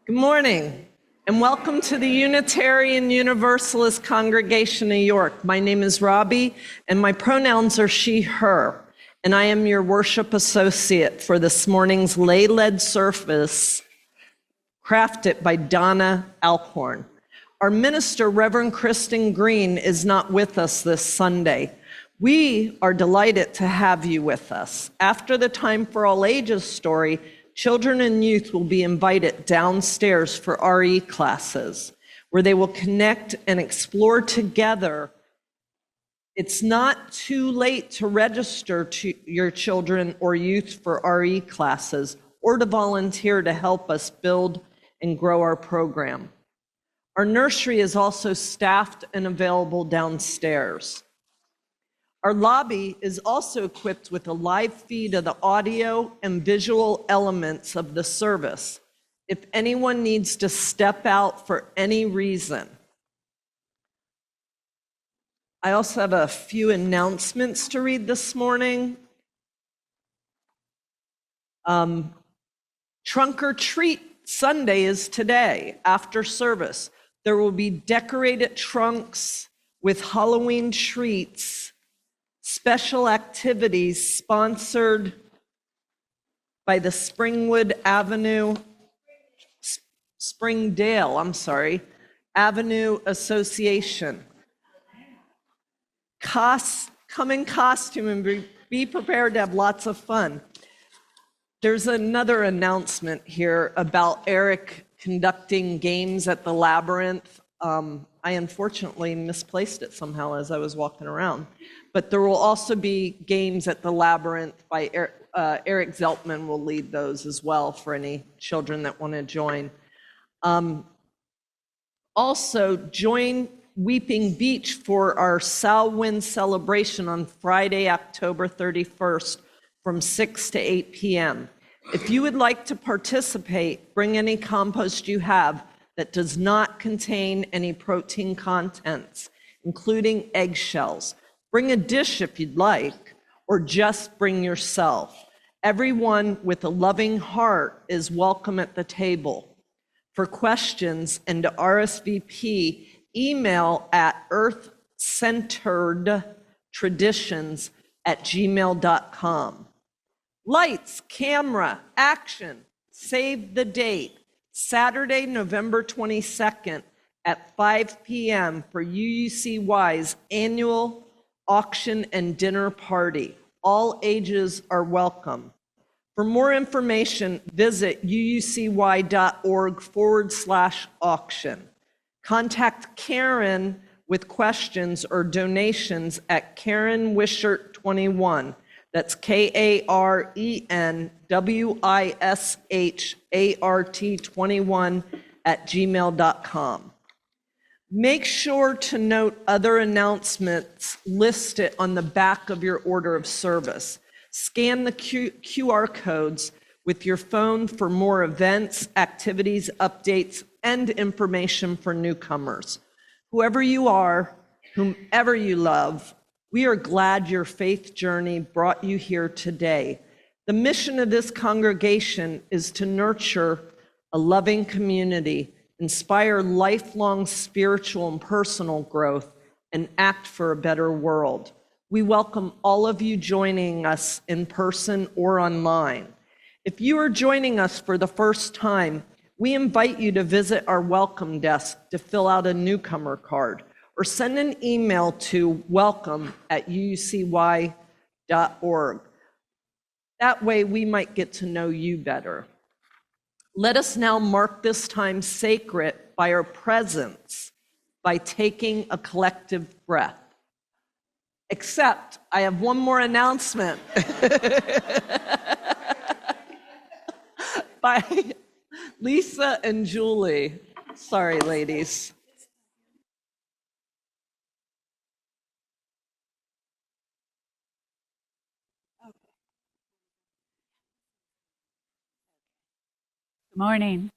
Good morning, and welcome to the Unitarian Universalist Congregation of York. My name is Robbie, and my pronouns are she, her, and I am your worship associate for this morning's lay-led service crafted by Donna Alcorn. Our minister, Reverend Kristen Green, is not with us this Sunday. We are delighted to have you with us. After the Time for All Ages story, children and youth will be invited downstairs for RE classes, where they will connect and explore together. It's not too late to register your children or youth for RE classes or to volunteer to help us build and grow our program. Our nursery is also staffed and available downstairs. Our lobby is also equipped with a live feed of the audio and visual elements of the service if anyone needs to step out for any reason. I also have a few announcements to read this morning. Trunk or Treat Sunday is today after service. There will be decorated trunks with Halloween treats, special activities sponsored by the Springdale Avenue Association. Come in costume and be prepared to have lots of fun. There's another announcement here about Eric conducting games at the Labyrinth. I unfortunately misplaced it somehow as I was walking around. But there will also be games at the Labyrinth by Eric Zeltman will lead those as well for any children that want to join. Also, join Weeping Beach for our Samhain celebration on Friday, October 31st from 6 to 8 p.m. If you would like to participate, bring any compost you have that does not contain any protein contents, including eggshells. Bring a dish if you'd like, or just bring yourself. Everyone with a loving heart is welcome at the table. For questions and to RSVP, email at earthcenteredtraditions@gmail.com. Lights, camera, action, save the date. Saturday, November 22nd at 5 p.m. for UUCY's annual auction and dinner party. All ages are welcome. For more information, visit uucy.org/auction. Contact Karen with questions or donations at Karen Wishart21. That's KarenWishart21@gmail.com. Make sure to note other announcements listed on the back of your order of service. Scan the QR codes with your phone for more events, activities, updates, and information for newcomers. Whoever you are, whomever you love, we are glad your faith journey brought you here today. The mission of this congregation is to nurture a loving community, inspire lifelong spiritual and personal growth, and act for a better world. We welcome all of you joining us in person or online. If you are joining us for the first time, we invite you to visit our welcome desk to fill out a newcomer card or send an email to welcome@uucy.org. That way we might get to know you better. Let us now mark this time sacred by our presence, by taking a collective breath. Except, I have one more announcement by Lisa and Julie. Sorry, ladies. Good morning.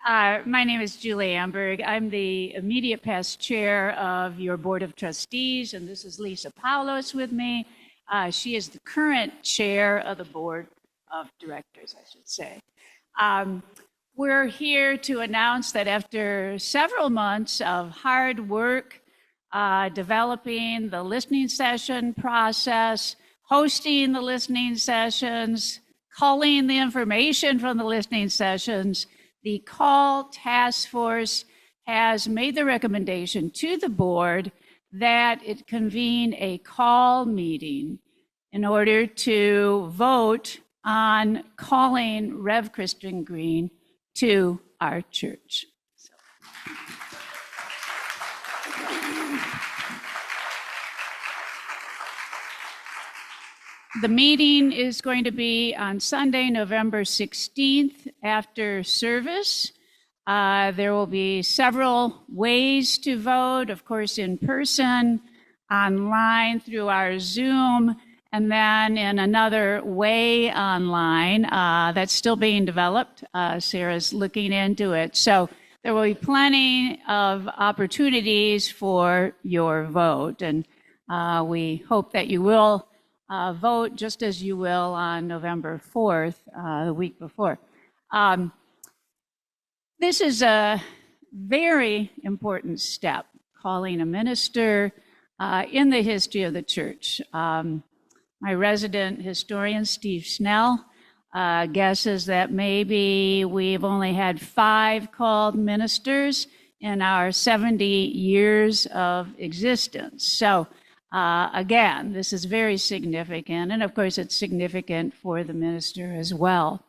My name is Julie Amberg. I'm the immediate past chair of your Board of Trustees, and this is Lisa Paulos with me. She is the current chair of the Board of Directors, I should say. We're here to announce that after several months of hard work developing the listening session process, hosting the listening sessions, culling the information from the listening sessions, the call task force has made the recommendation to the board that it convene a call meeting in order to vote on calling Rev. Kristen Green to our church. The meeting is going to be on Sunday, November 16th after service. There will be several ways to vote, of course, in person, online through our Zoom, and then in another way online that's still being developed. Sarah's looking into it. So there will be plenty of opportunities for your vote. And we hope that you will vote just as you will on November 4th, the week before. This is a very important step, calling a minister in the history of the church. My resident historian, Steve Snell, guesses that maybe we've only had 5 called ministers in our 70 years of existence. So again, this is very significant, and of course it's significant for the minister as well.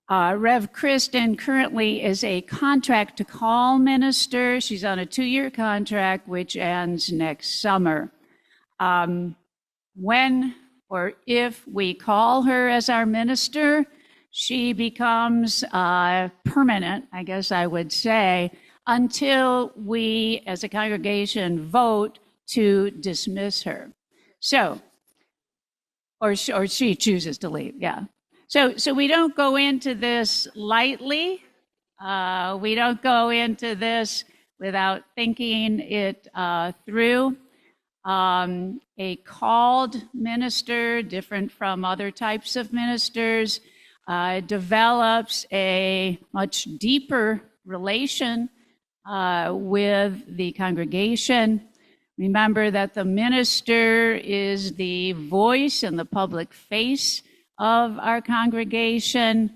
Rev. Kristen currently is a contract to call minister. She's on a 2-year contract, which ends next summer. When or if we call her as our minister, she becomes permanent, I guess I would say, until we as a congregation vote to dismiss her. So, or she chooses to leave, yeah. So we don't go into this lightly. We don't go into this without thinking it through. A called minister, different from other types of ministers, develops a much deeper relation with the congregation. Remember that the minister is the voice and the public face of our congregation.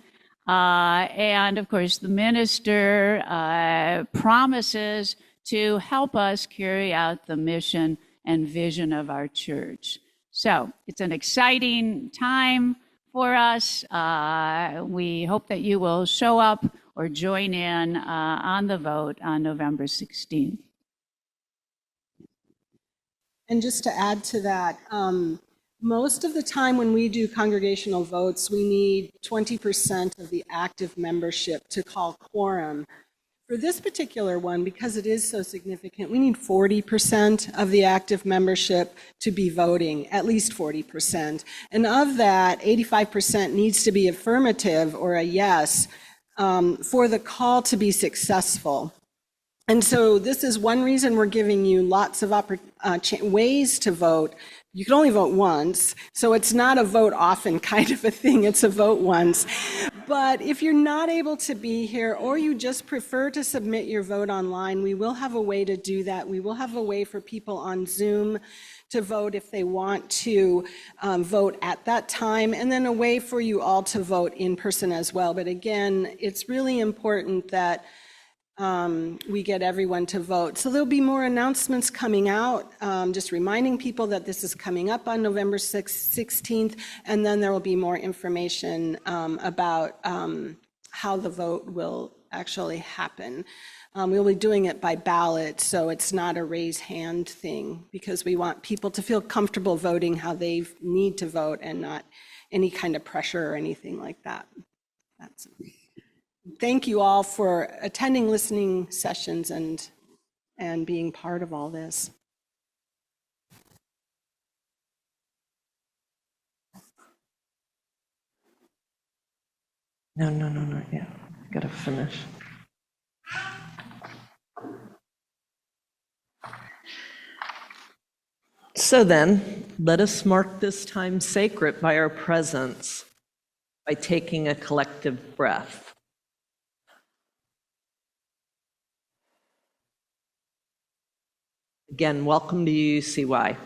And of course, the minister promises to help us carry out the mission and vision of our church. So it's an exciting time for us. We hope that you will show up or join in on the vote on November 16th. And just to add to that, most of the time when we do congregational votes, we need 20% of the active membership to call quorum. For this particular one, because it is so significant, we need 40% of the active membership to be voting, at least 40%. And of that, 85% needs to be affirmative or a yes for the call to be successful. And so this is one reason we're giving you lots of ways to vote. You can only vote once, so it's not a vote often kind of a thing, it's a vote once. But if you're not able to be here or you just prefer to submit your vote online, we will have a way to do that. We will have a way for people on Zoom to vote if they want to vote at that time, and then a way for you all to vote in person as well. But again, it's really important that we get everyone to vote. So there'll be more announcements coming out, just reminding people that this is coming up on November 16th, and then there will be more information about how the vote will actually happen. We'll be doing it by ballot, so it's not a raise hand thing, because we want people to feel comfortable voting how they need to vote and not any kind of pressure or anything like that. That's it. Thank you all for attending listening sessions and being part of all this. No, yeah, I gotta finish. So then, let us mark this time sacred by our presence, by taking a collective breath. Again, welcome to UCY.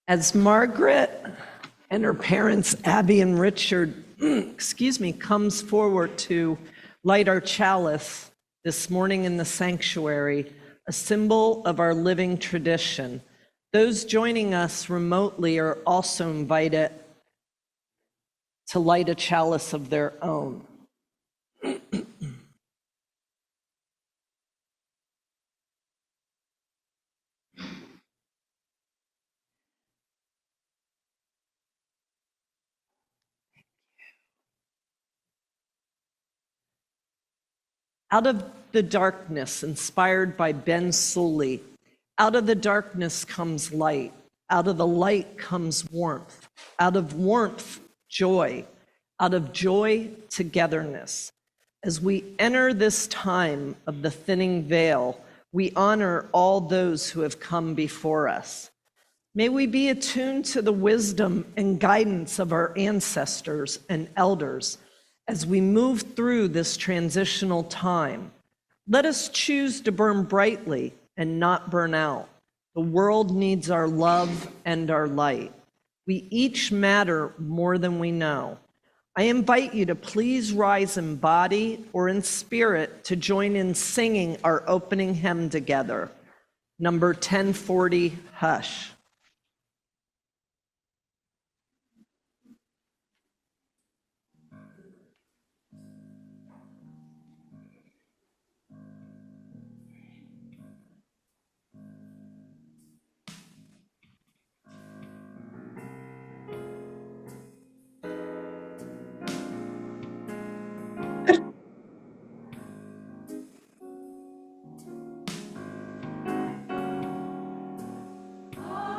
As Margaret and her parents, Abby and Richard, comes forward to light our chalice this morning in the sanctuary, a symbol of our living tradition, those joining us remotely are also invited to light a chalice of their own. Out of the darkness, inspired by Ben Sully, out of the darkness comes light. Out of the light comes warmth. Out of warmth, joy. Out of joy, togetherness. As we enter this time of the thinning veil, we honor all those who have come before us. May we be attuned to the wisdom and guidance of our ancestors and elders as we move through this transitional time. Let us choose to burn brightly and not burn out. The world needs our love and our light. We each matter more than we know. I invite you to please rise in body or in spirit to join in singing our opening hymn together. Number 1040, Hush. Oh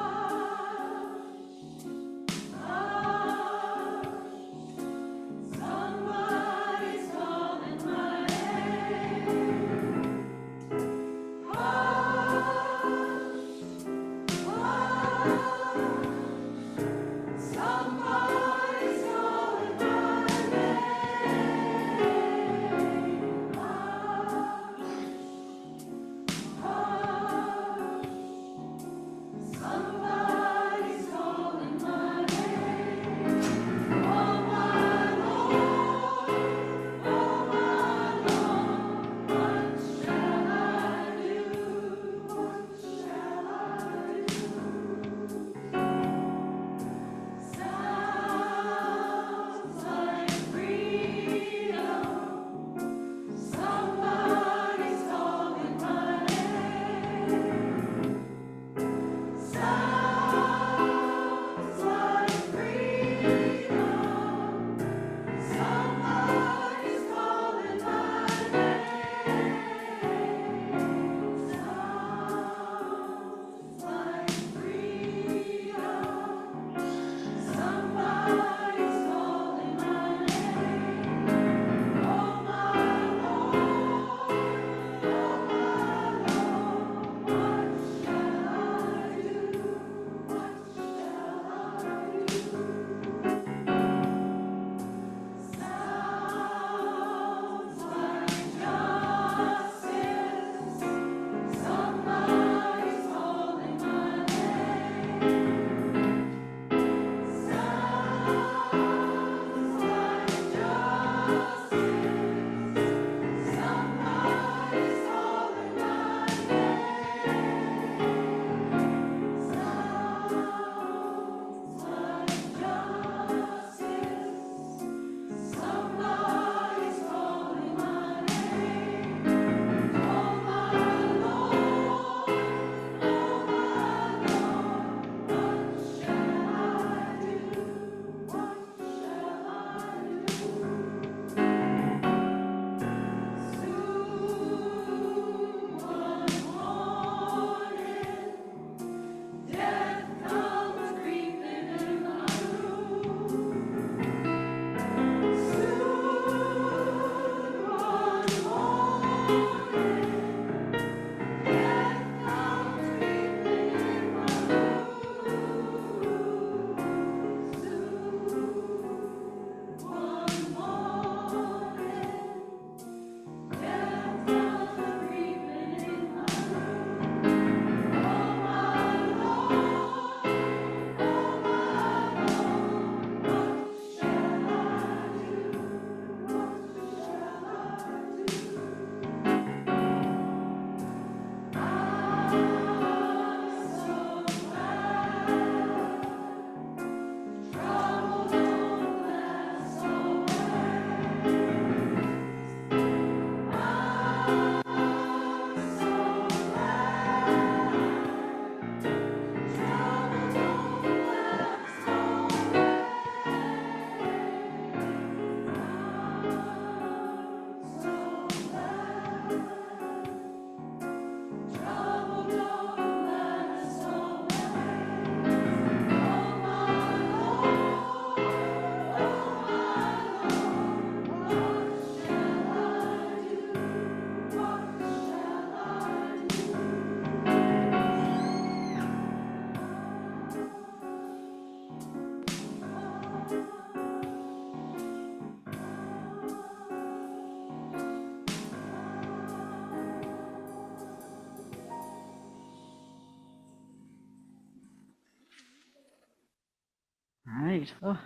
All right. Oh,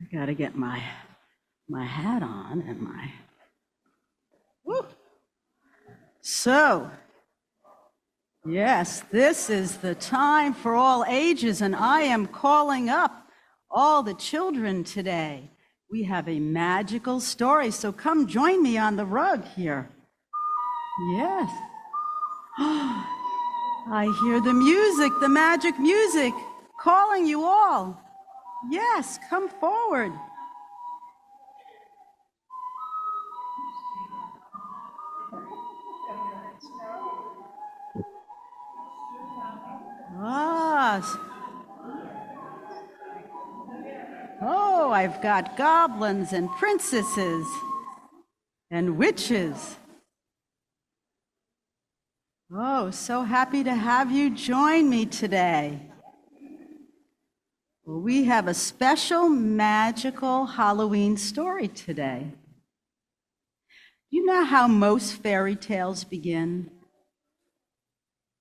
I gotta get my hat on and my. Woo. So, yes, this is the time for all ages, and I am calling up all the children today. We have a magical story, so come join me on the rug here. Yes. I hear the music, the magic music, calling you all. Yes, come forward. Ah. Oh, I've got goblins and princesses and witches. Oh, so happy to have you join me today. Well, we have a special magical Halloween story today. You know how most fairy tales begin?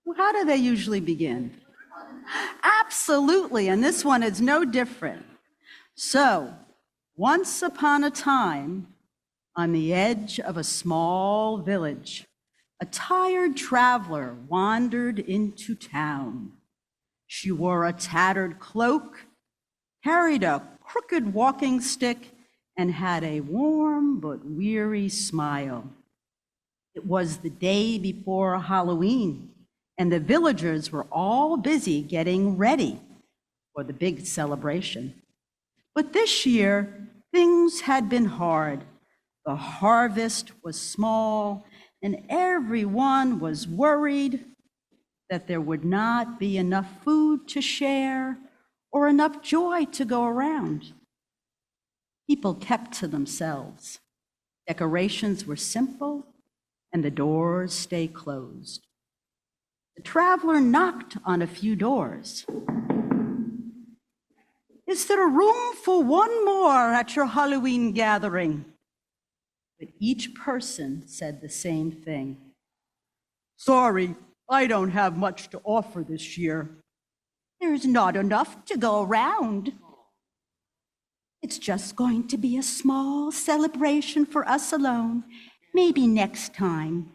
Well, how do they usually begin? Absolutely, and this one is no different. So, once upon a time, on the edge of a small village, a tired traveler wandered into town. She wore a tattered cloak, carried a crooked walking stick, and had a warm but weary smile. It was the day before Halloween, and the villagers were all busy getting ready for the big celebration. But this year, things had been hard. The harvest was small, and everyone was worried that there would not be enough food to share or enough joy to go around. People kept to themselves. Decorations were simple, and the doors stayed closed. The traveler knocked on a few doors. Is there room for one more at your Halloween gathering? But each person said the same thing. Sorry, I don't have much to offer this year. There's not enough to go around. It's just going to be a small celebration for us alone, maybe next time.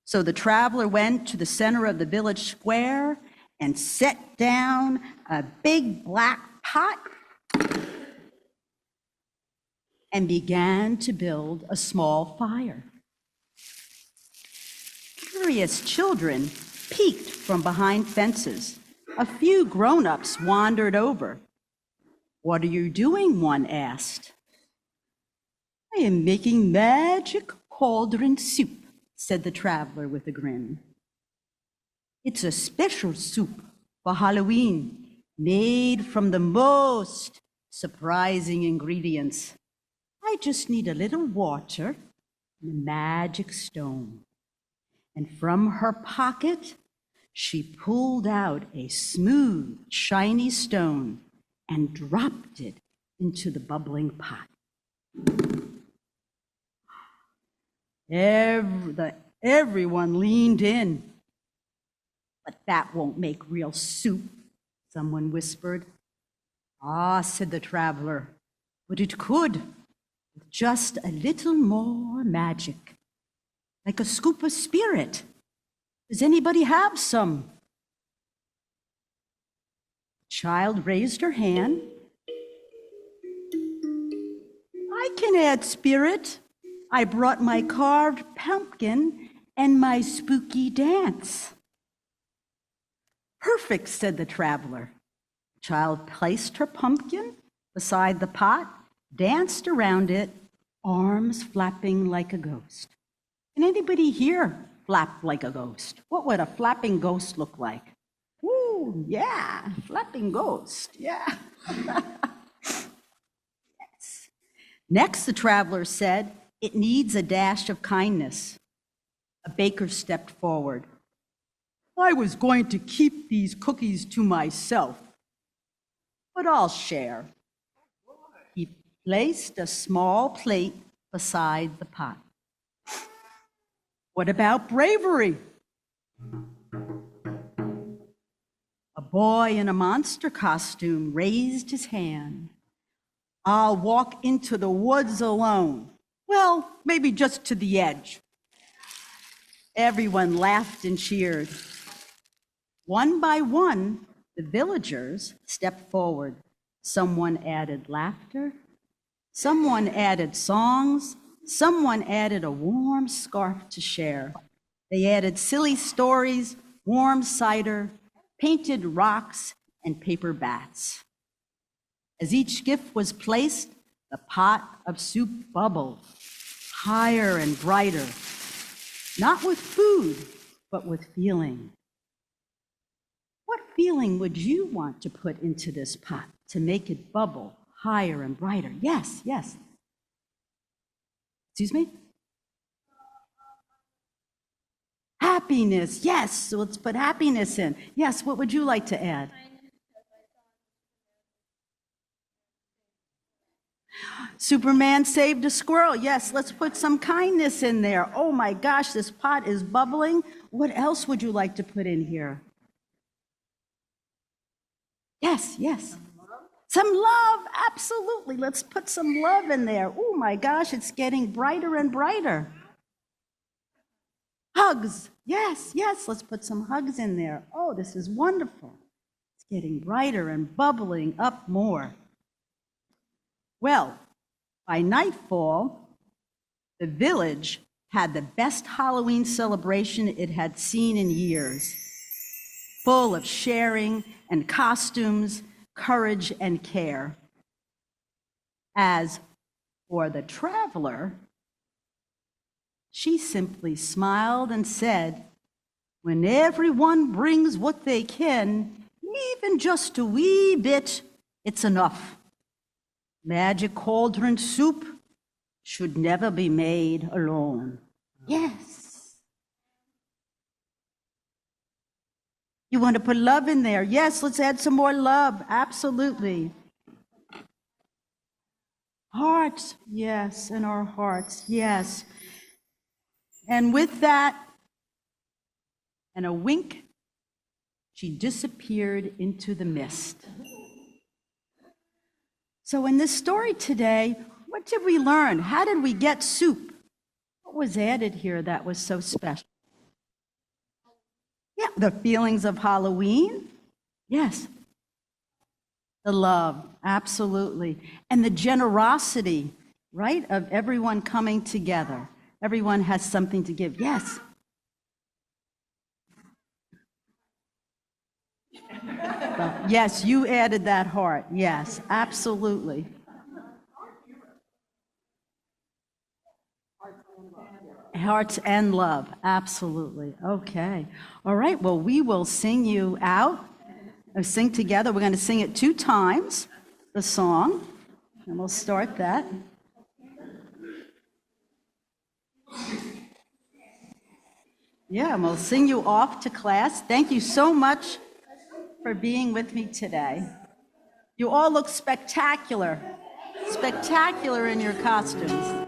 So the traveler went to the center of the village square and set down a big black pot and began to build a small fire. Curious children peeked from behind fences. A few grown-ups wandered over. What are you doing? One asked. I am making magic cauldron soup, said the traveler with a grin. It's a special soup for Halloween, made from the most surprising ingredients. I just need a little water, the magic stone. And from her pocket, she pulled out a smooth, shiny stone and dropped it into the bubbling pot. Everyone leaned in. But that won't make real soup, someone whispered. Ah, said the traveler, but it could, with just a little more magic, like a scoop of spirit. Does anybody have some? The child raised her hand. I can add spirit. I brought my carved pumpkin and my spooky dance. Perfect, said the traveler. The child placed her pumpkin beside the pot, danced around it, arms flapping like a ghost. Can anybody here flap like a ghost? What would a flapping ghost look like? Ooh, yeah, flapping ghost, yeah. Yes. Next, the traveler said, it needs a dash of kindness. A baker stepped forward. I was going to keep these cookies to myself, but I'll share. He placed a small plate beside the pot. What about bravery? A boy in a monster costume raised his hand. I'll walk into the woods alone. Well, maybe just to the edge. Everyone laughed and cheered. One by one, the villagers stepped forward. Someone added laughter. Someone added songs. Someone added a warm scarf to share. They added silly stories, warm cider, painted rocks, and paper bats. As each gift was placed, the pot of soup bubbled, higher and brighter, not with food, but with feeling. What feeling would you want to put into this pot to make it bubble higher and brighter? Yes, yes. Excuse me? Happiness, yes. So let's put happiness in. Yes, what would you like to add? Superman saved a squirrel. Yes, let's put some kindness in there. Oh my gosh, this pot is bubbling. What else would you like to put in here? Yes, yes. Some love, absolutely. Let's put some love in there. Oh my gosh, it's getting brighter and brighter. Hugs, yes, yes. Let's put some hugs in there. Oh, this is wonderful. It's getting brighter and bubbling up more. Well, by nightfall, the village had the best Halloween celebration it had seen in years, full of sharing and costumes, courage and care. As for the traveler, she simply smiled and said, when everyone brings what they can, even just a wee bit, it's enough. Magic cauldron soup should never be made alone. Yes. You want to put love in there? Yes, let's add some more love. Absolutely. Hearts, yes, in our hearts, yes. And with that, and a wink, she disappeared into the mist. So in this story today, what did we learn? How did we get soup? What was added here that was so special? Yeah, the feelings of Halloween. Yes. The love, absolutely. And the generosity, right, of everyone coming together. Everyone has something to give. Yes. Yes, you added that heart. Yes, absolutely. Hearts and love, absolutely. Okay. All right, well, we will sing you out. Sing together. We're going to sing it 2 times, the song, and we'll start that. Yeah, and we'll sing you off to class. Thank you so much for being with me today. You all look spectacular, spectacular in your costumes.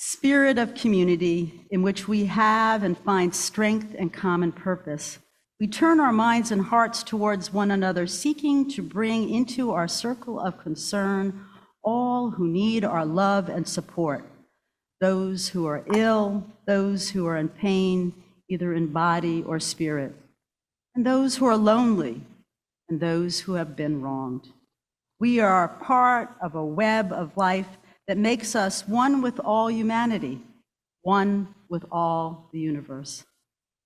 Spirit of community in which we have and find strength and common purpose. We turn our minds and hearts towards one another, seeking to bring into our circle of concern all who need our love and support, those who are ill, those who are in pain, either in body or spirit, and those who are lonely, and those who have been wronged. We are part of a web of life that makes us one with all humanity, one with all the universe.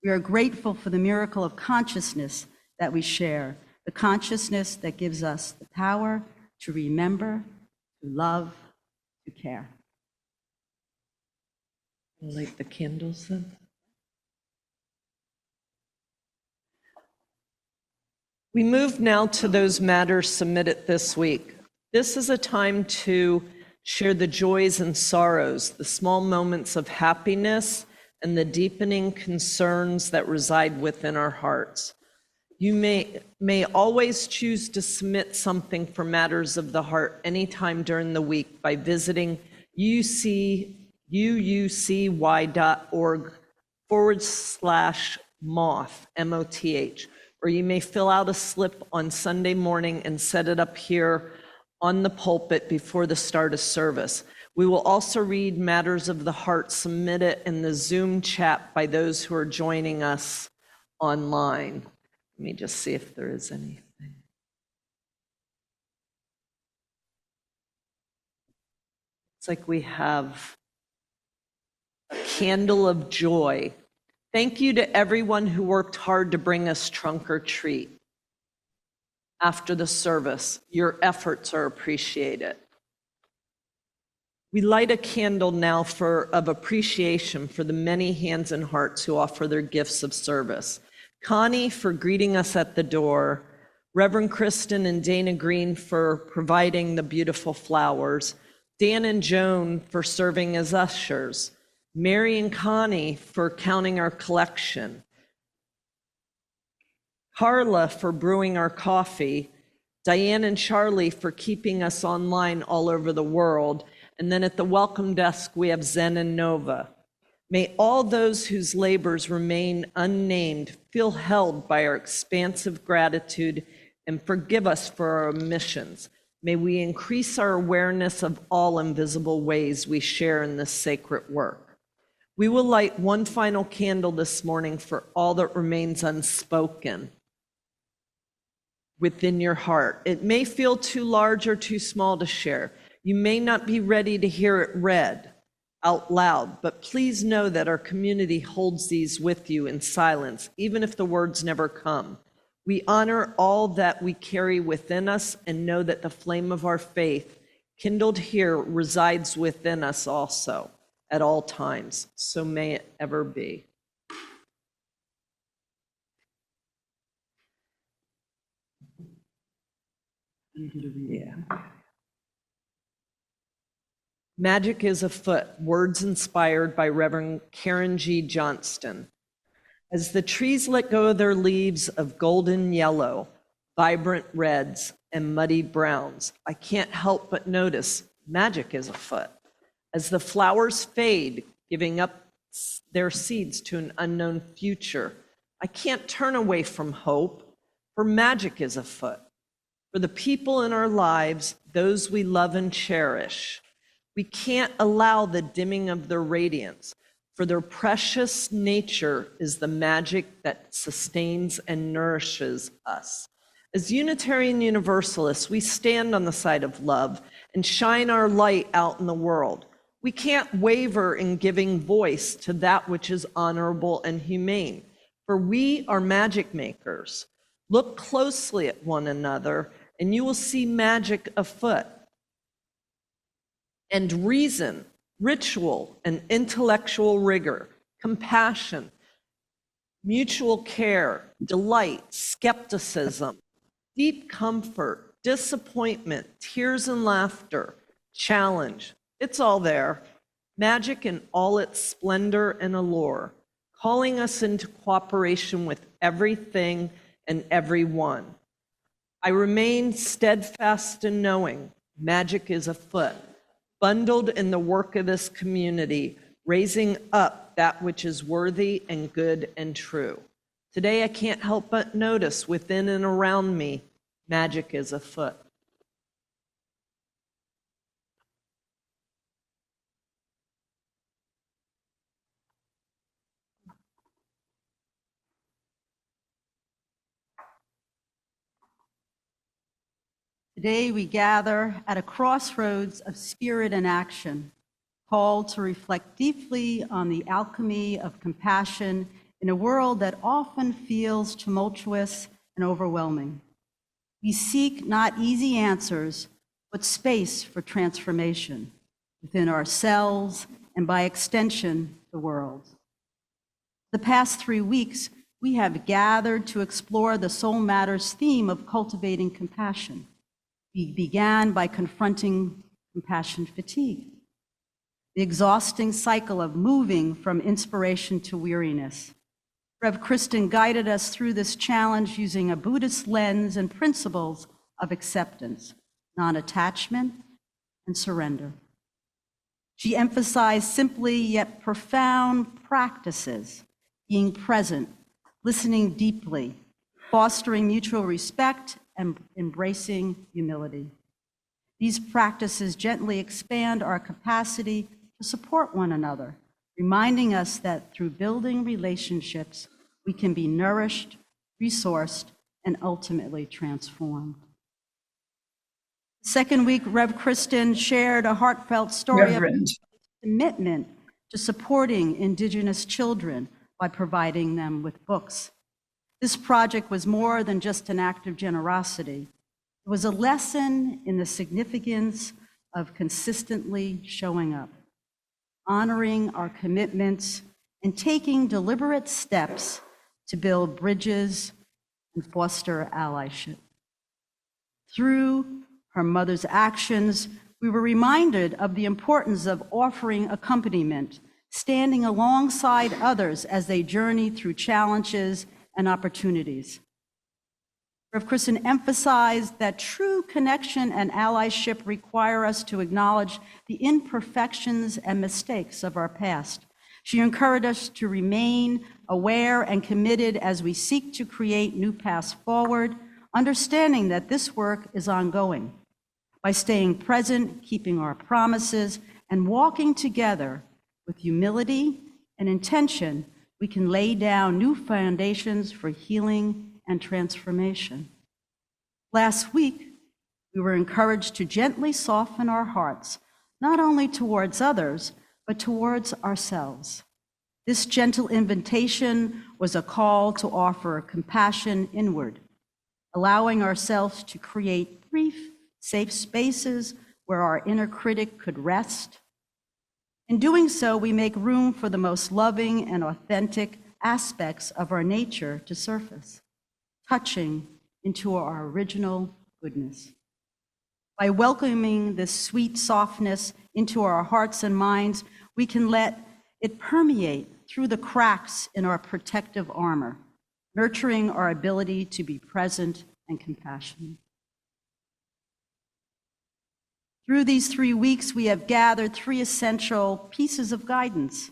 We are grateful for the miracle of consciousness that we share, the consciousness that gives us the power to remember, to love, to care. Light the candles then. We move now to those matters submitted this week. This is a time to share the joys and sorrows, the small moments of happiness, and the deepening concerns that reside within our hearts. You may always choose to submit something for matters of the heart anytime during the week by visiting uucy.org/moth, M-O-T-H, or you may fill out a slip on Sunday morning and set it up here on the pulpit before the start of service. We will also read matters of the heart submitted in the Zoom chat by those who are joining us online. Let me just see if there is anything. It's like we have a candle of joy. Thank you to everyone who worked hard to bring us trunk or treat. After the service, your efforts are appreciated. We light a candle now of appreciation for the many hands and hearts who offer their gifts of service. Connie for greeting us at the door, Reverend Kristen and Dana Green for providing the beautiful flowers, Dan and Joan for serving as ushers, Mary and Connie for counting our collection, Carla for brewing our coffee, Diane and Charlie for keeping us online all over the world, and then at the welcome desk we have Zen and Nova. May all those whose labors remain unnamed feel held by our expansive gratitude and forgive us for our omissions. May we increase our awareness of all invisible ways we share in this sacred work. We will light one final candle this morning for all that remains unspoken within your heart. It may feel too large or too small to share. You may not be ready to hear it read out loud, but please know that our community holds these with you in silence, even if the words never come. We honor all that we carry within us and know that the flame of our faith, kindled here, resides within us also at all times. So may it ever be. Yeah. Magic is afoot, words inspired by Reverend Karen G. Johnston. As the trees let go of their leaves of golden yellow, vibrant reds, and muddy browns, I can't help but notice magic is afoot. As the flowers fade, giving up their seeds to an unknown future, I can't turn away from hope, for magic is afoot. For the people in our lives, those we love and cherish, we can't allow the dimming of their radiance, for their precious nature is the magic that sustains and nourishes us. As Unitarian Universalists, we stand on the side of love and shine our light out in the world. We can't waver in giving voice to that which is honorable and humane, for we are magic makers. Look closely at one another, and you will see magic afoot. And reason, ritual, and intellectual rigor, compassion, mutual care, delight, skepticism, deep comfort, disappointment, tears and laughter, challenge. It's all there. Magic in all its splendor and allure, calling us into cooperation with everything and everyone. I remain steadfast in knowing magic is afoot, bundled in the work of this community, raising up that which is worthy and good and true. Today, I can't help but notice within and around me, magic is afoot. Today we gather at a crossroads of spirit and action, called to reflect deeply on the alchemy of compassion in a world that often feels tumultuous and overwhelming. We seek not easy answers, but space for transformation within ourselves and by extension, the world. The past 3 weeks, we have gathered to explore the Soul Matters theme of cultivating compassion. We began by confronting compassion fatigue, the exhausting cycle of moving from inspiration to weariness. Rev. Kristen guided us through this challenge using a Buddhist lens and principles of acceptance, non-attachment, and surrender. She emphasized simply yet profound practices, being present, listening deeply, fostering mutual respect, and embracing humility. These practices gently expand our capacity to support one another, reminding us that through building relationships, we can be nourished, resourced, and ultimately transformed. The second week, Rev. Kristen shared a heartfelt story of commitment to supporting Indigenous children by providing them with books. This project was more than just an act of generosity. It was a lesson in the significance of consistently showing up, honoring our commitments, and taking deliberate steps to build bridges and foster allyship. Through her mother's actions, we were reminded of the importance of offering accompaniment, standing alongside others as they journey through challenges and opportunities. Rev. Kristen emphasized that true connection and allyship require us to acknowledge the imperfections and mistakes of our past. She encouraged us to remain aware and committed as we seek to create new paths forward, understanding that this work is ongoing. By staying present, keeping our promises, and walking together with humility and intention, we can lay down new foundations for healing and transformation. Last week, we were encouraged to gently soften our hearts, not only towards others, but towards ourselves. This gentle invitation was a call to offer compassion inward, allowing ourselves to create brief, safe spaces where our inner critic could rest. In doing so, we make room for the most loving and authentic aspects of our nature to surface, touching into our original goodness. By welcoming this sweet softness into our hearts and minds, we can let it permeate through the cracks in our protective armor, nurturing our ability to be present and compassionate. Through these 3 weeks, we have gathered 3 essential pieces of guidance: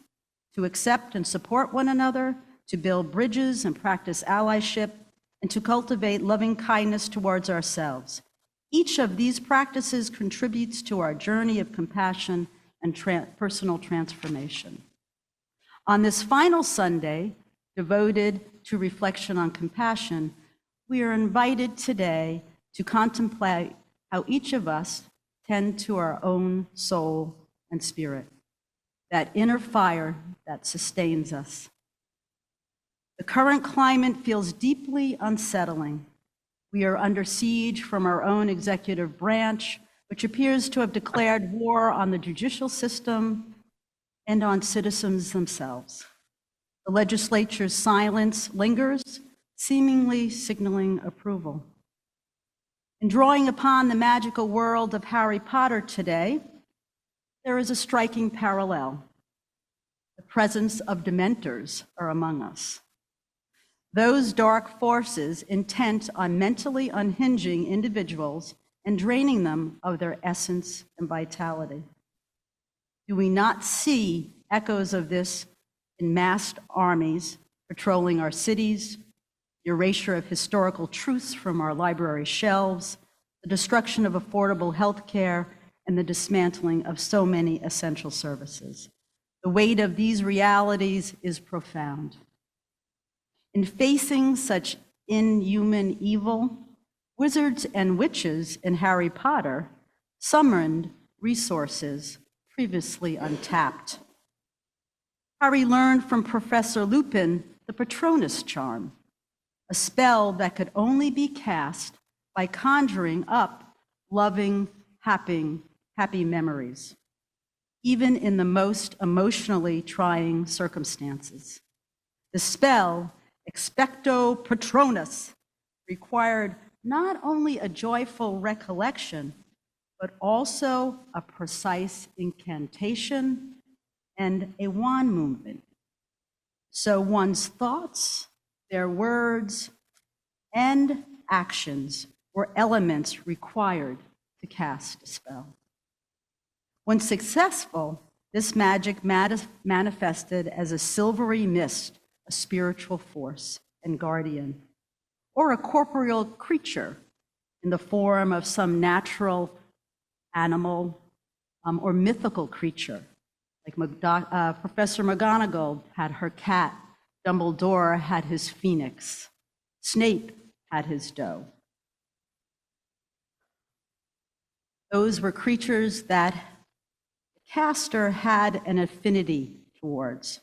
to accept and support one another, to build bridges and practice allyship, and to cultivate loving kindness towards ourselves. Each of these practices contributes to our journey of compassion and personal transformation. On this final Sunday, devoted to reflection on compassion, we are invited today to contemplate how each of us tend to our own soul and spirit, that inner fire that sustains us. The current climate feels deeply unsettling. We are under siege from our own executive branch, which appears to have declared war on the judicial system and on citizens themselves. The legislature's silence lingers, seemingly signaling approval. In drawing upon the magical world of Harry Potter today, there is a striking parallel. The presence of dementors are among us. Those dark forces intent on mentally unhinging individuals and draining them of their essence and vitality. Do we not see echoes of this in massed armies patrolling our cities, the erasure of historical truths from our library shelves, the destruction of affordable health care, and the dismantling of so many essential services? The weight of these realities is profound. In facing such inhuman evil, wizards and witches in Harry Potter summoned resources previously untapped. Harry learned from Professor Lupin the Patronus charm, a spell that could only be cast by conjuring up loving, happy memories, even in the most emotionally trying circumstances. The spell, Expecto Patronus, required not only a joyful recollection, but also a precise incantation and a wand movement. So one's thoughts, their words, and actions were elements required to cast a spell. When successful, this magic manifested as a silvery mist, a spiritual force and guardian, or a corporeal creature in the form of some natural animal or mythical creature. Like Professor McGonagall had her cat, Dumbledore had his phoenix, Snape had his doe. Those were creatures that the caster had an affinity towards,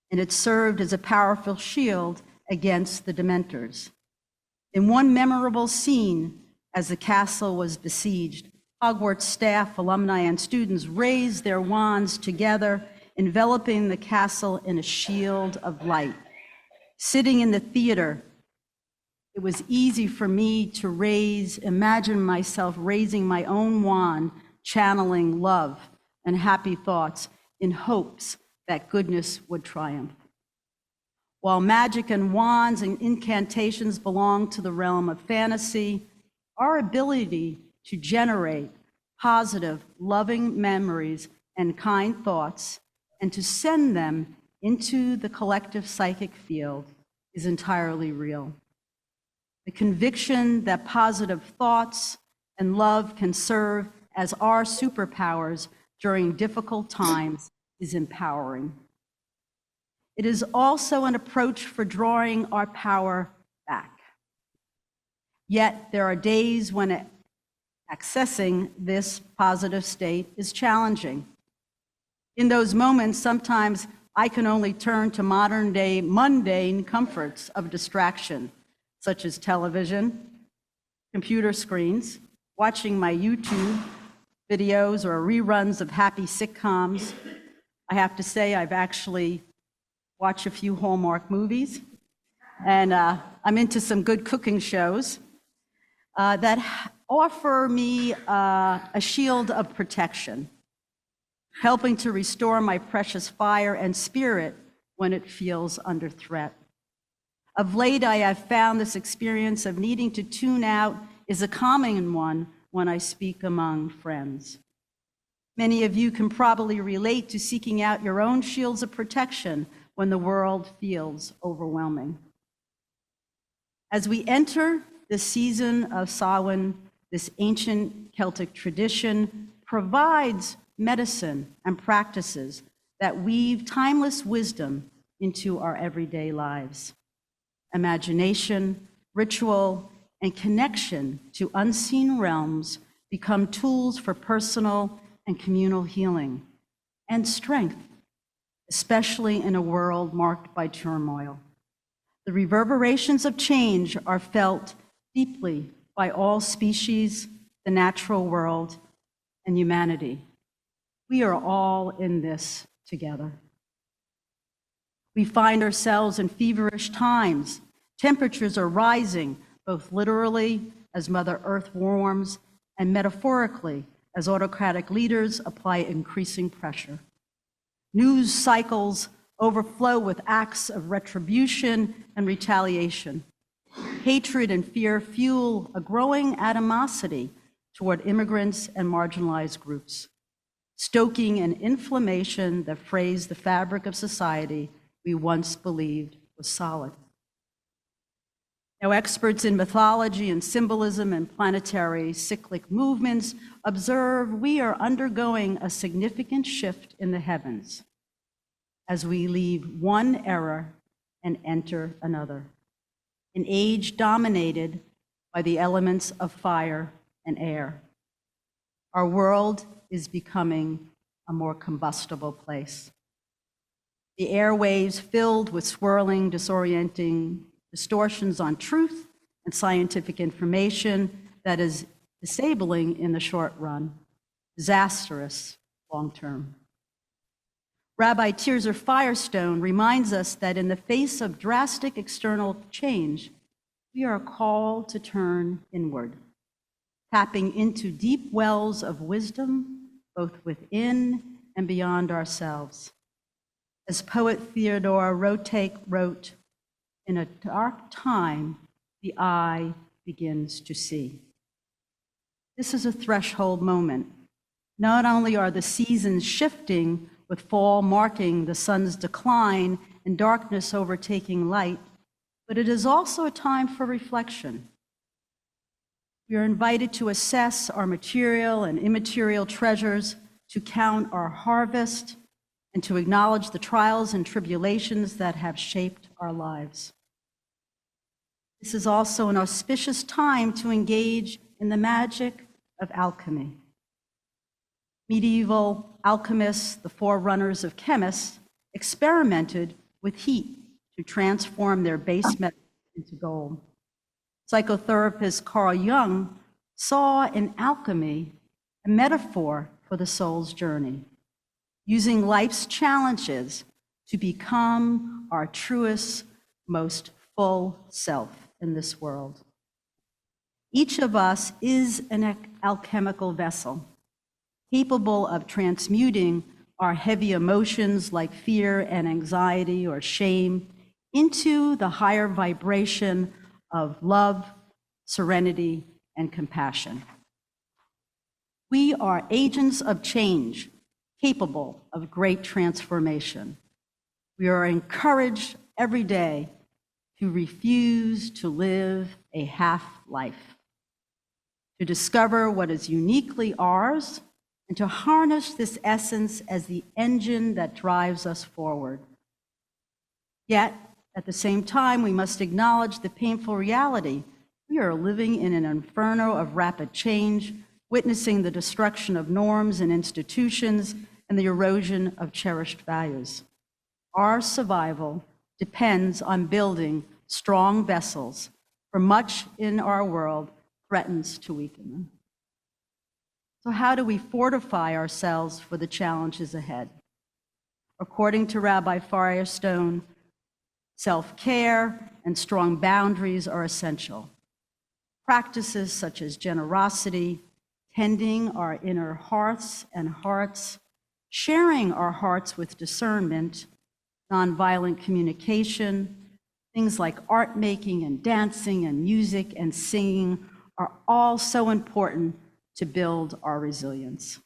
and it served as a powerful shield against the Dementors. In one memorable scene, as the castle was besieged, Hogwarts staff, alumni, and students raised their wands together, enveloping the castle in a shield of light. Sitting in the theater, it was easy for me to imagine myself raising my own wand, channeling love and happy thoughts in hopes that goodness would triumph. While magic and wands and incantations belong to the realm of fantasy, our ability to generate positive, loving memories and kind thoughts and to send them into the collective psychic field is entirely real. The conviction that positive thoughts and love can serve as our superpowers during difficult times is empowering. It is also an approach for drawing our power back. Yet there are days when Accessing this positive state is challenging. In those moments, sometimes I can only turn to modern-day mundane comforts of distraction, such as television, computer screens, watching my YouTube videos or reruns of happy sitcoms. I have to say I've actually watched a few Hallmark movies, and I'm into some good cooking shows that offer me a shield of protection, helping to restore my precious fire and spirit when it feels under threat. Of late, I have found this experience of needing to tune out is a common one when I speak among friends. Many of you can probably relate to seeking out your own shields of protection when the world feels overwhelming. As we enter the season of Samhain, this ancient Celtic tradition provides medicine and practices that weave timeless wisdom into our everyday lives. Imagination, ritual, and connection to unseen realms become tools for personal and communal healing and strength, especially in a world marked by turmoil. The reverberations of change are felt deeply by all species, the natural world, and humanity. We are all in this together. We find ourselves in feverish times. Temperatures are rising, both literally as Mother Earth warms and metaphorically as autocratic leaders apply increasing pressure. News cycles overflow with acts of retribution and retaliation. Hatred and fear fuel a growing animosity toward immigrants and marginalized groups, stoking an inflammation that frays the fabric of society we once believed was solid. Now, experts in mythology and symbolism and planetary cyclic movements observe we are undergoing a significant shift in the heavens as we leave one era and enter another, an age dominated by the elements of fire and air. Our world is becoming a more combustible place. The airwaves filled with swirling, disorienting distortions on truth and scientific information that is disabling in the short run, disastrous long term. Rabbi Tirza Firestone reminds us that in the face of drastic external change, we are called to turn inward, tapping into deep wells of wisdom, both within and beyond ourselves. As poet Theodore Rotake wrote, "In a dark time, the eye begins to see." This is a threshold moment. Not only are the seasons shifting, with fall marking the sun's decline and darkness overtaking light, but it is also a time for reflection. We are invited to assess our material and immaterial treasures, to count our harvest, and to acknowledge the trials and tribulations that have shaped our lives. This is also an auspicious time to engage in the magic of alchemy. Medieval alchemists, the forerunners of chemists, experimented with heat to transform their base metals into gold. Psychotherapist Carl Jung saw in alchemy a metaphor for the soul's journey, using life's challenges to become our truest, most full self in this world. Each of us is an alchemical vessel, capable of transmuting our heavy emotions like fear and anxiety or shame into the higher vibration of love, serenity, and compassion. We are agents of change, capable of great transformation. We are encouraged every day to refuse to live a half-life, to discover what is uniquely ours, and to harness this essence as the engine that drives us forward. Yet, at the same time, we must acknowledge the painful reality. We are living in an inferno of rapid change witnessing the destruction of norms and institutions and the erosion of cherished values. Our survival depends on building strong vessels, for much in our world threatens to weaken them. So how do we fortify ourselves for the challenges ahead? According to Rabbi Firestone, self-care and strong boundaries are essential. Practices such as generosity, tending our inner hearths and hearts, sharing our hearts with discernment, nonviolent communication, things like art making and dancing and music and singing are all so important to build our resilience.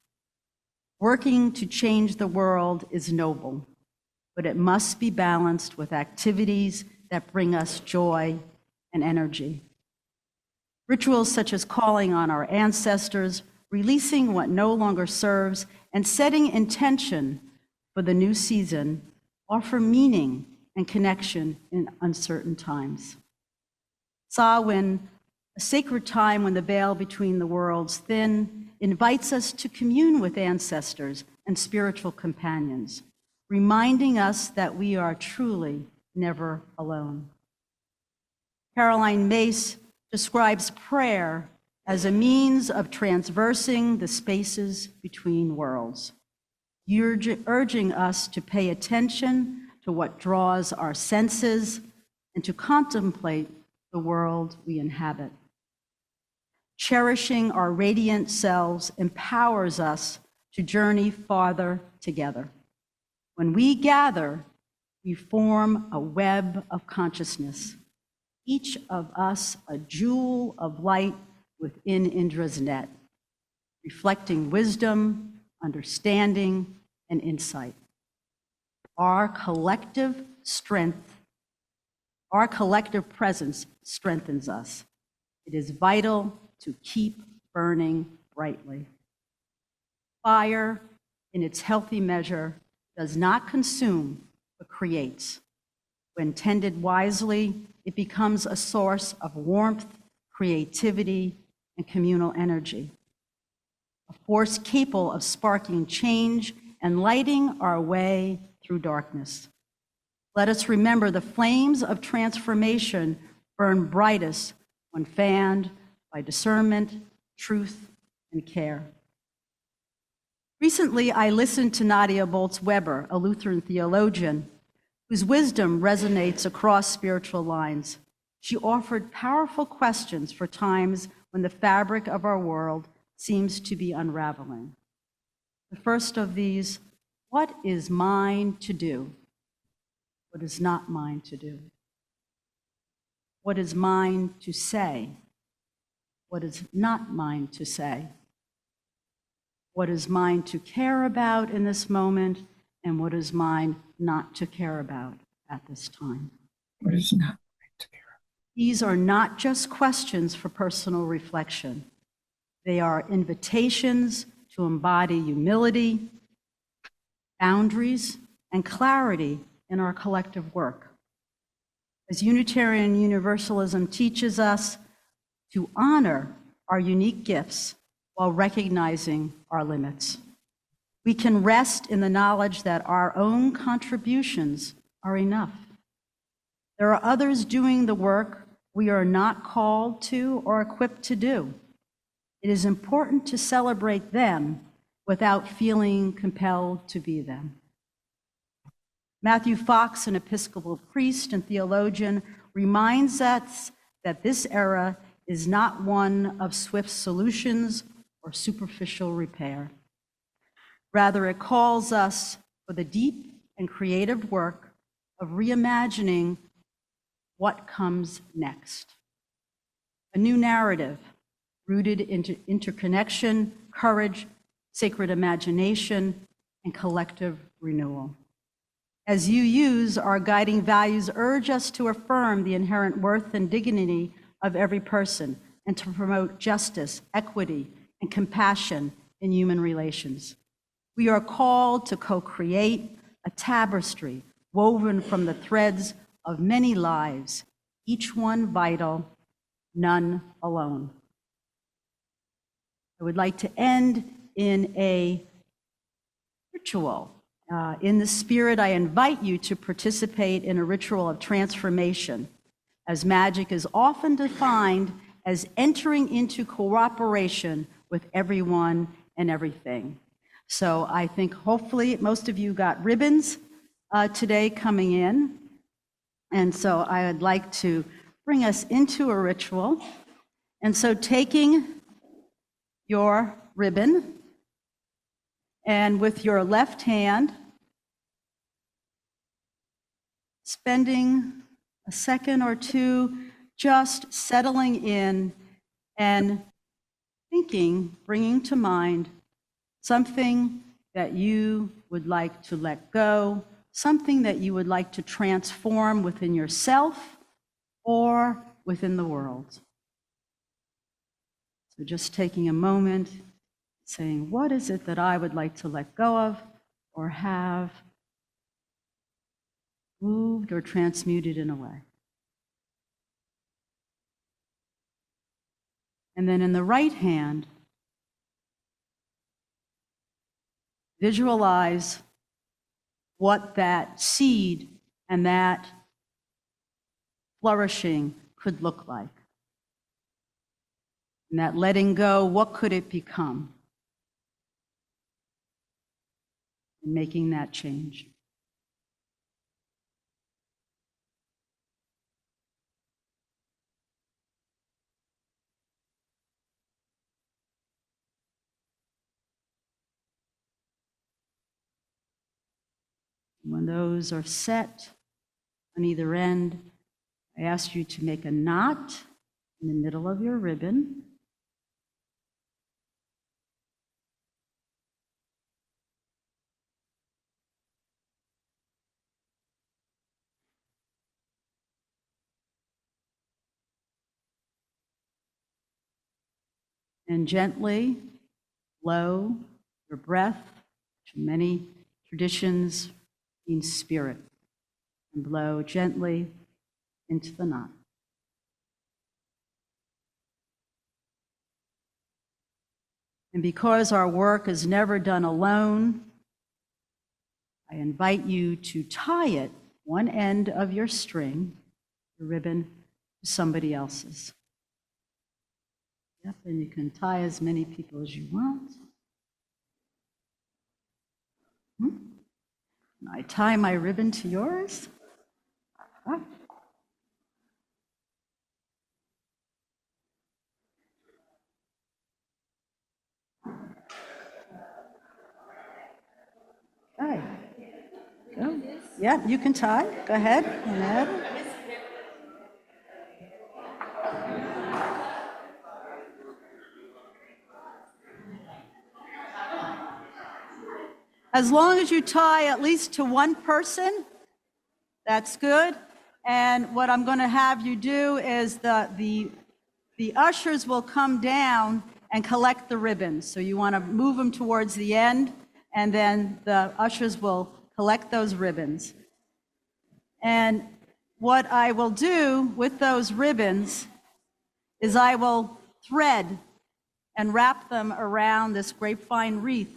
Working to change the world is noble, but it must be balanced with activities that bring us joy and energy. Rituals such as calling on our ancestors, releasing what no longer serves, and setting intention for the new season offer meaning and connection in uncertain times. Samhain, a sacred time when the veil between the worlds thin, invites us to commune with ancestors and spiritual companions, reminding us that we are truly never alone. Caroline Mace describes prayer as a means of transversing the spaces between worlds, urging us to pay attention to what draws our senses and to contemplate the world we inhabit. Cherishing our radiant selves empowers us to journey farther together. When we gather, we form a web of consciousness, each of us a jewel of light within Indra's net, reflecting wisdom, understanding, and insight. Our collective strength, our collective presence strengthens us. It is vital to keep burning brightly. Fire, in its healthy measure, does not consume, but creates. When tended wisely, it becomes a source of warmth, creativity, and communal energy. A force capable of sparking change and lighting our way through darkness. Let us remember the flames of transformation burn brightest when fanned by discernment, truth, and care. Recently, I listened to Nadia Bolz-Weber, a Lutheran theologian, whose wisdom resonates across spiritual lines. She offered powerful questions for times when the fabric of our world seems to be unraveling. The first of these, what is mine to do? What is not mine to do? What is mine to say? What is not mine to say? What is mine to care about in this moment, and what is mine not to care about at this time? What is not mine to care about? These are not just questions for personal reflection. They are invitations to embody humility, boundaries, and clarity in our collective work. As Unitarian Universalism teaches us to honor our unique gifts while recognizing our limits. We can rest in the knowledge that our own contributions are enough. There are others doing the work we are not called to or equipped to do. It is important to celebrate them without feeling compelled to be them. Matthew Fox, an Episcopal priest and theologian, reminds us that this era is not one of swift solutions or superficial repair. Rather, it calls us for the deep and creative work of reimagining what comes next. A new narrative rooted in interconnection, courage, sacred imagination, and collective renewal. As UUs, our guiding values urge us to affirm the inherent worth and dignity of every person and to promote justice, equity, and compassion in human relations. We are called to co-create a tapestry woven from the threads of many lives, each one vital, none alone. I would like to end in a ritual. In the spirit, I invite you to participate in a ritual of transformation, as magic is often defined as entering into cooperation with everyone and everything. So I think hopefully most of you got ribbons today coming in. And so I would like to bring us into a ritual. And so taking your ribbon and with your left hand, spending a second or two just settling in and thinking, bringing to mind something that you would like to let go, something that you would like to transform within yourself or within the world. So just taking a moment, saying, what is it that I would like to let go of or have moved or transmuted in a way? And then in the right hand, visualize what that seed and that flourishing could look like. And that letting go, what could it become? And making that change. When those are set on either end, I ask you to make a knot in the middle of your ribbon. And gently blow your breath, which in many traditions means spirit, and blow gently into the knot. And because our work is never done alone, I invite you to tie it, one end of your string, the ribbon, to somebody else's. Yep, and you can tie as many people as you want. I tie my ribbon to yours. Okay. Go. Yeah, you can tie. Go ahead. As long as you tie at least to one person, that's good. And what I'm going to have you do is the ushers will come down and collect the ribbons. So you want to move them towards the end, and then the ushers will collect those ribbons. And what I will do with those ribbons is I will thread and wrap them around this grapevine wreath.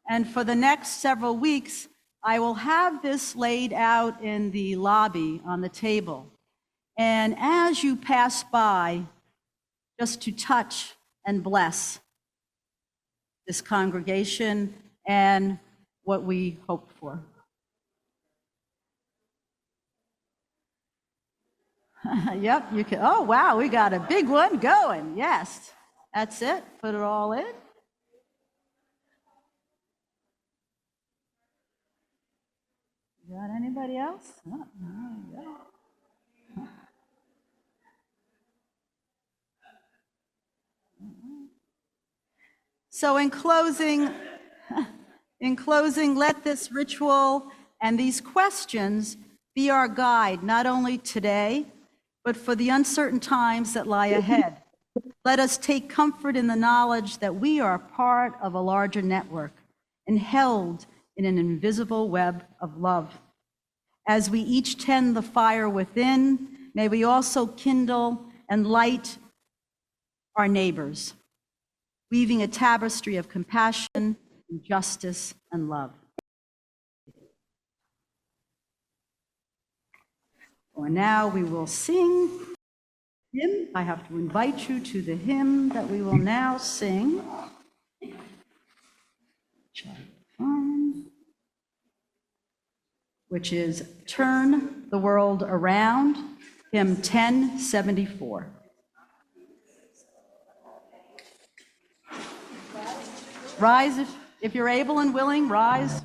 And for the next several weeks, I will have this laid out in the lobby on the table. And as you pass by, just to touch and bless this congregation and what we hope for. Yep, you can. Oh, wow, we got a big one going. Yes, that's it. Put it all in. Got anybody else? Oh, no. So in closing, let this ritual and these questions be our guide, not only today, but for the uncertain times that lie ahead. Let us take comfort in the knowledge that we are part of a larger network and held in an invisible web of love. As we each tend the fire within, may we also kindle and light our neighbors. weaving a tapestry of compassion, justice, and love. Well, now we will sing hymn. I have to invite you to the hymn that we will now sing. Which is Turn the World Around, hymn 1074. Rise if you're able and willing, rise.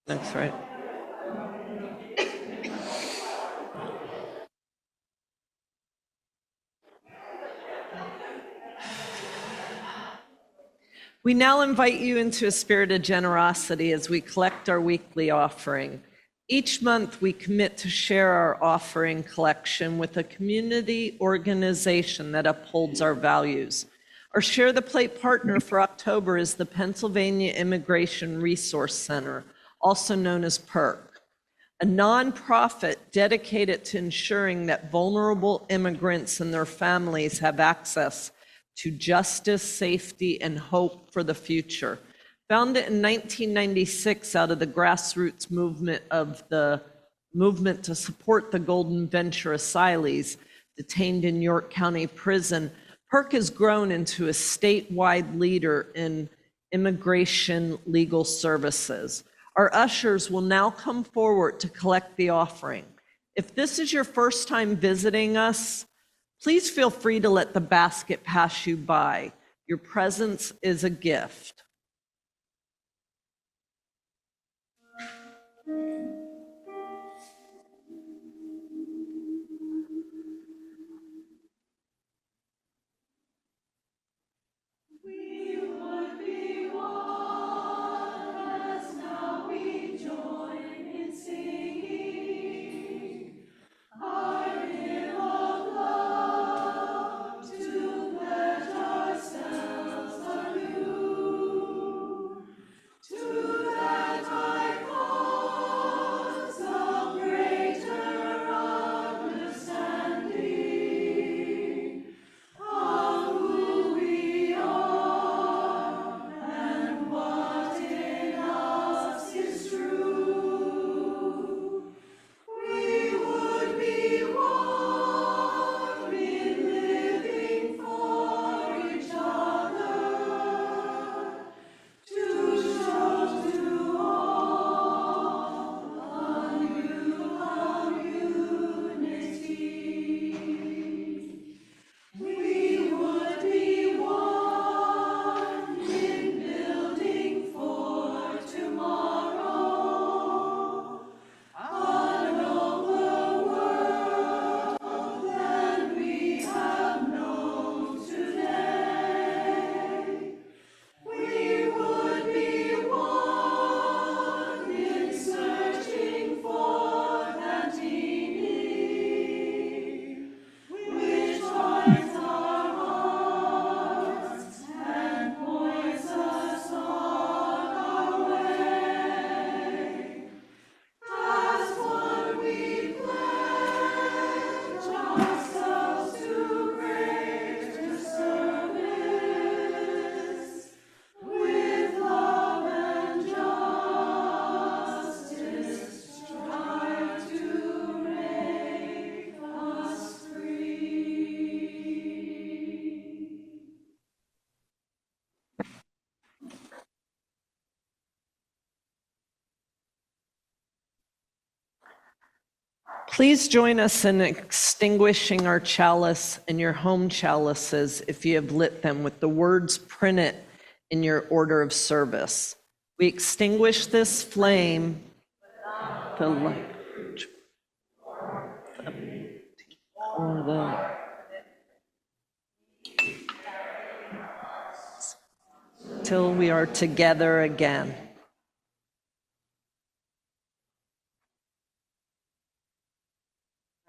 That's right. We now invite you into a spirit of generosity as we collect our weekly offering. Each month, we commit to share our offering collection with a community organization that upholds our values. Our Share the Plate partner for October is the Pennsylvania Immigration Resource Center, also known as PERC, a nonprofit dedicated to ensuring that vulnerable immigrants and their families have access to justice, safety, and hope for the future. Founded in 1996 out of the grassroots movement to support the Golden Venture asylees detained in York County Prison, PERC has grown into a statewide leader in immigration legal services. Our ushers will now come forward to collect the offering. If this is your first time visiting us, please feel free to let the basket pass you by. Your presence is a gift. Please join us in extinguishing our chalice and your home chalices if you have lit them with the words printed in your order of service. We extinguish this flame, the light, or the till we are together again.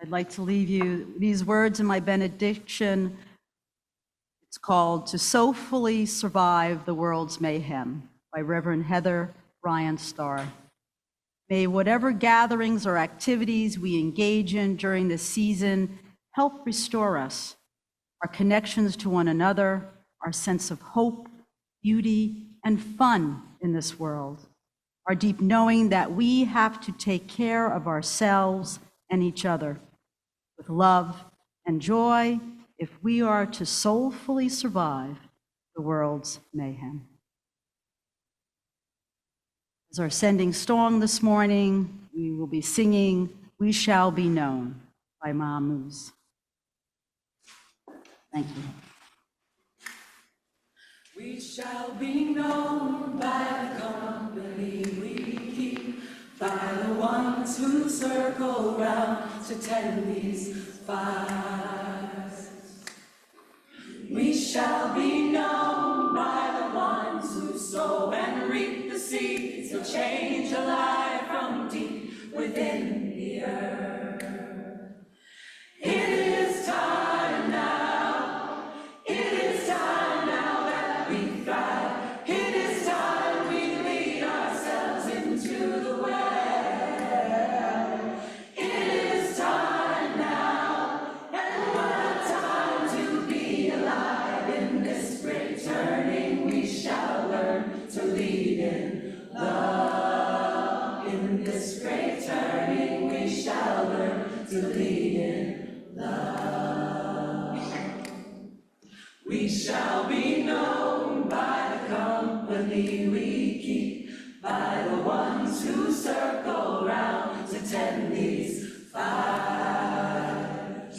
I'd like to leave you these words in my benediction. It's called To Soulfully Survive the World's Mayhem by Reverend Heather Ryan Starr. May whatever gatherings or activities we engage in during this season help restore us, our connections to one another, our sense of hope, beauty, and fun in this world, our deep knowing that we have to take care of ourselves and each other with love and joy if we are to soulfully survive the world's mayhem. As our sending song this morning, we will be singing We Shall Be Known by Mahmouz. Thank you. We shall be known by the company we keep, by the ones who circle round to tend these fires. We shall be known by the ones who sow and reap the seeds of change alive from deep within the earth. It is time now. It is time now that we thrive. It is time we lead ourselves into the well. It is time now, and what a time to be alive. In this great turning, we shall learn to lead in love. In this great turning, we shall learn to lead in love. We shall be known by the company we keep, by the ones who circle round to tend these fires.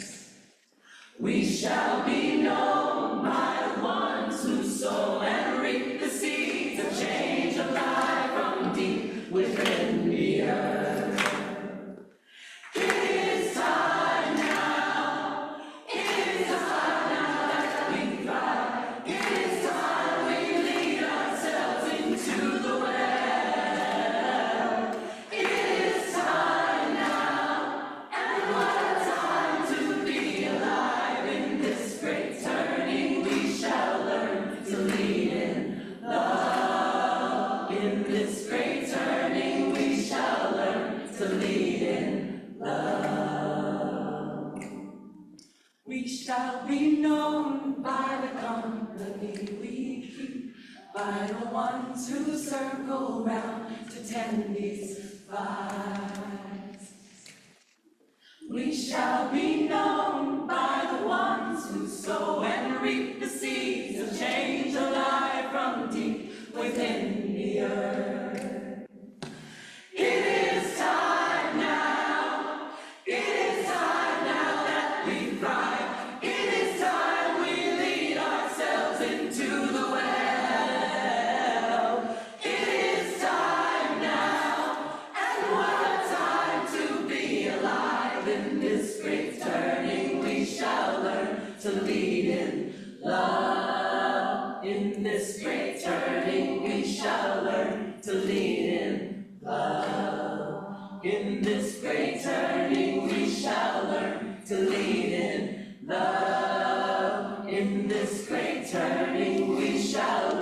We shall be known by the ones who sow and reap the seeds of change alive from deep within the earth. It is time now. It is time now that we thrive. It is time we lead ourselves into the well. It is time now, and what a time to be alive. In this great turning, we shall learn to lead in love. In this great turning, we shall learn to lead in love. We shall be known by the company we keep, by the ones who circle round to tend these fires. We shall be known by the ones who sow and reap the seeds of change alive from deep within the earth. It is time now. It is time now that we thrive. It is time we lead ourselves into the well. It is time now, and what a time to be alive. In this great turning, we shall learn to lead in love. In this great turning, we shall learn to lead in love. In this great turning, we shall learn to lead in love. In this great turning, we shall